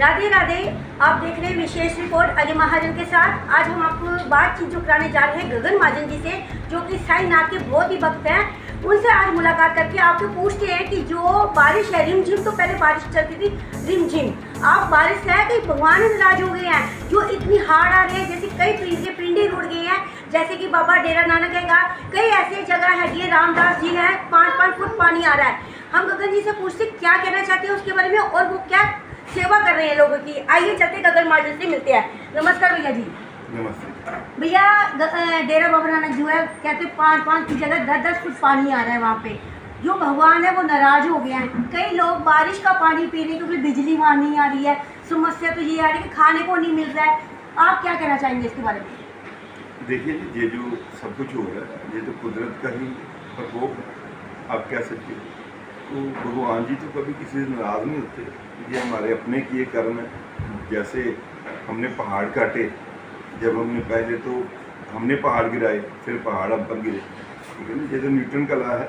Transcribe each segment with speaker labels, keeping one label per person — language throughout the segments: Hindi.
Speaker 1: राधे राधे। आप देख रहे हैं विशेष रिपोर्ट अली महाजन के साथ। आज हम आपको बातचीत जो कराने जा रहे हैं गगन महाजन जी से, जो कि साईनाथ के बहुत ही भक्त हैं। उनसे आज मुलाकात करके आपको पूछते हैं कि जो बारिश है रिमझिम, तो पहले बारिश चलती थी रिमझिम, अब बारिश है कि भगवान नाराज हो गए हैं जो इतनी हाड़ आ रही है। जैसे कई पिंडे रुड़ गए हैं, जैसे कि बाबा डेरा नानक है, कई ऐसी जगह है ये रामदास जी हैं, 5-5 फुट पानी आ रहा है। हम गगन जी से पूछते क्या कहना चाहते हैं उसके बारे में और वो क्या सेवा कर रहे हैं लोगों की। आइए चलते गगन महाजन से मिलते हैं। नमस्कार भैया जी।
Speaker 2: नमस्ते
Speaker 1: भैया, डेरा बाबा नानक जो है कहते 5-5 की जगह 10-10 फुट पानी आ रहा है वहाँ पे। जो भगवान है वो नाराज हो गए हैं। कई लोग बारिश का पानी पी रहे हैं क्योंकि बिजली वहाँ नहीं आ रही है। समस्या तो ये आ रही है कि खाने को नहीं मिल रहा है। आप क्या कहना चाहेंगे इसके बारे में?
Speaker 2: देखिए, ये जो सब कुछ हो रहा है ये तो कुदरत का ही प्रकोप है, आप कह सकते हो। तो भगवान जी तो कभी किसी से नाराज़ नहीं होते, ये हमारे अपने किए कर्म है। जैसे हमने पहाड़ काटे, जब हमने पहले तो हमने पहाड़ गिराए, फिर पहाड़ हम पर गिरे, ठीक है ना। ये तो न्यूटन का लॉ है,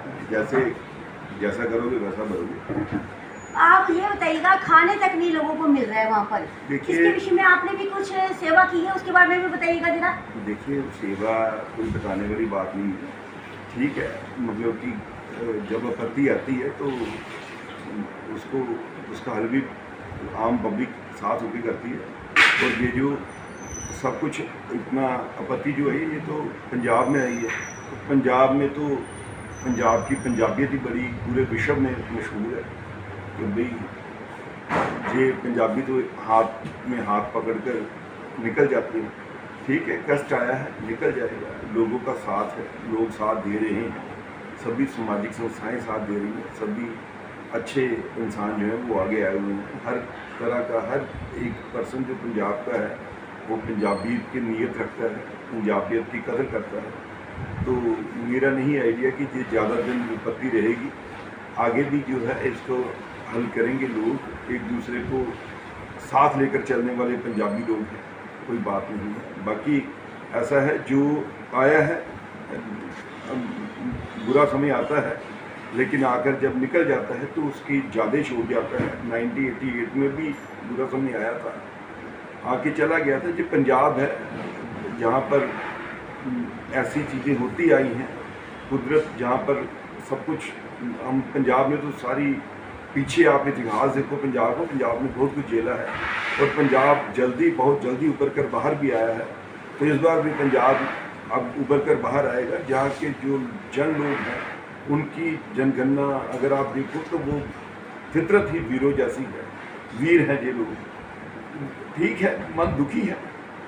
Speaker 2: जैसा करोगे वैसा भरोगे।
Speaker 1: आप ये बताइएगा, खाने तक नहीं लोगों को मिल रहा है वहाँ पर, इसके विषय में आपने भी कुछ सेवा की है, उसके बारे में भी बताइएगा जरा।
Speaker 2: देखिए, सेवा कोई बताने वाली बात नहीं है, ठीक है। मतलब कि जब आपत्ति आती है तो उसका हल भी आम पब्लिक साथ होकर करती है। और ये जो सब कुछ इतना आपत्ति जो है ये तो पंजाब में आई है। तो पंजाब में तो पंजाब की पंजाबियत ही बड़ी पूरे विश्व में मशहूर है कि भाई ये पंजाबी तो हाथ में हाथ पकड़ कर निकल जाती है। ठीक है, कष्ट आया है, निकल जाएगा। लोगों का साथ है, लोग साथ दे रहे हैं, सभी सामाजिक संस्थाएं साथ दे रही हैं, सभी अच्छे इंसान जो हैं वो आगे आए हुए हैं। हर तरह का हर एक पर्सन जो पंजाब का है वो पंजाबियत की नीयत रखता है, पंजाबियत की कदर करता है। तो मेरा नहीं आइडिया कि ये ज़्यादा दिन विपत्ति रहेगी। आगे भी जो है इसको हल करेंगे लोग, एक दूसरे को साथ लेकर चलने वाले पंजाबी लोग हैं, कोई बात नहीं है। बाकी ऐसा है जो आया है, बुरा समय आता है लेकिन आकर जब निकल जाता है तो उसकी ज़्यादा छूट जाता है। 1988 में भी बुरा समय आया था, आके चला गया था। जो पंजाब है जहाँ पर ऐसी चीज़ें होती आई हैं, कुदरत जहाँ पर सब कुछ, हम पंजाब में तो सारी पीछे आप इतिहास देखो पंजाब को, पंजाब में बहुत कुछ झेला है और पंजाब बहुत जल्दी उभर कर बाहर भी आया है। तो इस बार भी पंजाब अब उभर कर बाहर आएगा। जहाँ के जो जन लोग हैं उनकी जनगणना अगर आप देखो तो वो फितरत ही वीरों जैसी है, वीर हैं ये लोग। ठीक है, मन दुखी है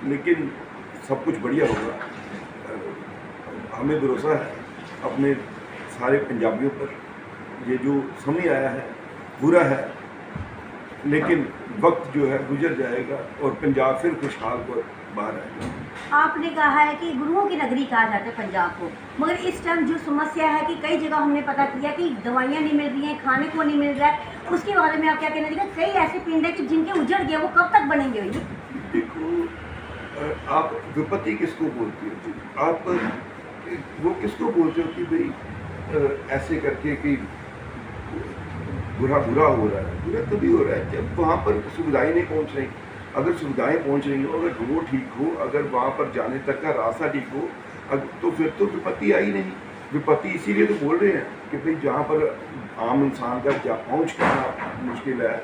Speaker 2: लेकिन सब कुछ बढ़िया होगा। हमें भरोसा है अपने सारे पंजाबियों पर। ये जो समय आया है बुरा है लेकिन वक्त जो है गुजर जाएगा और पंजाब फिर खुशहाल पर बाहर आएगा।
Speaker 1: आपने कहा है कि गुरुओं की नगरी कहा जाता है पंजाब को, मगर इस टाइम जो समस्या है कि कई जगह हमने पता किया कि दवाइयाँ नहीं मिल रही हैं, खाने को नहीं मिल रहा है, उसके बारे में आप क्या कहना चाहिए? कई ऐसे पिंड है कि जिनके उजड़ गए, वो कब तक बनेंगे? भैया
Speaker 2: देखो, आप विपत्ति किसको बोलते हो? आप वो किसको बोलते हो कि भाई ऐसे करके कि बुरा हो रहा है? बुरा तभी हो रहा है जब वहाँ पर सुविधाएं नहीं पहुँच रही। अगर सुविधाएं पहुँच रही हो, अगर रोड ठीक हो, अगर वहाँ पर जाने तक का रास्ता ठीक हो, तो फिर तो विपत्ति आई नहीं। विपत्ति इसीलिए तो बोल रहे हैं कि भाई जहाँ पर आम इंसान का पहुँच करना मुश्किल है,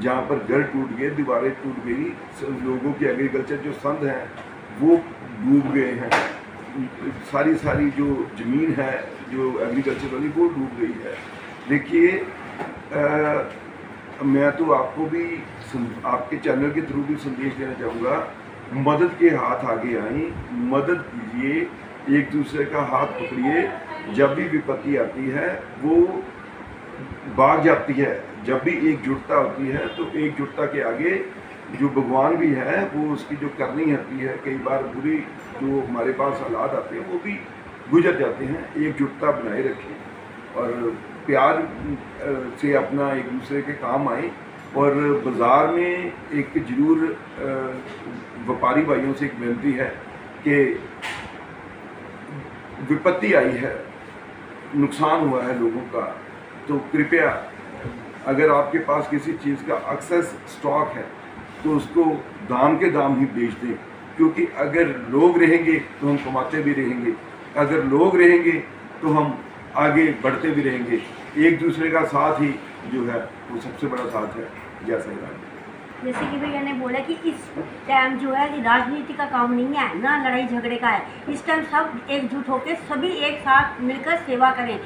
Speaker 2: जहाँ पर घर टूट गए, दीवारें टूट गई, लोगों की एग्रीकल्चर जो संद हैं वो डूब गए हैं, सारी जो ज़मीन है जो एग्रीकल्चर वाली वो डूब गई है। देखिए, मैं तो आपको भी आपके चैनल के थ्रू भी संदेश देना चाहूँगा, मदद के हाथ आगे आएँ, मदद कीजिए, एक दूसरे का हाथ पकड़िए। जब भी विपत्ति आती है वो भाग जाती है, जब भी एकजुटता होती है तो एकजुटता के आगे जो भगवान भी है वो उसकी जो करनी होती है, कई बार बुरी जो हमारे पास हालात आते हैं वो भी गुजर जाते हैं। एकजुटता बनाए रखें और प्यार से अपना एक दूसरे के काम आए। और बाज़ार में एक ज़रूर व्यापारी भाइयों से एक विनती है कि विपत्ति आई है, नुकसान हुआ है लोगों का, तो कृपया अगर आपके पास किसी चीज़ का एक्सेस स्टॉक है तो उसको दाम के दाम ही बेच दें, क्योंकि अगर लोग रहेंगे तो हम कमाते भी रहेंगे, अगर लोग रहेंगे तो हम आगे बढ़ते भी रहेंगे। एक दूसरे का साथ ही जो है वो सबसे बड़ा साथ है। जैसा ही
Speaker 1: जैसे कि भैया ने बोला कि इस टाइम जो है कि राजनीति का काम नहीं है, ना लड़ाई झगड़े का है। इस टाइम सब एकजुट होकर सभी एक साथ मिलकर सेवा करें।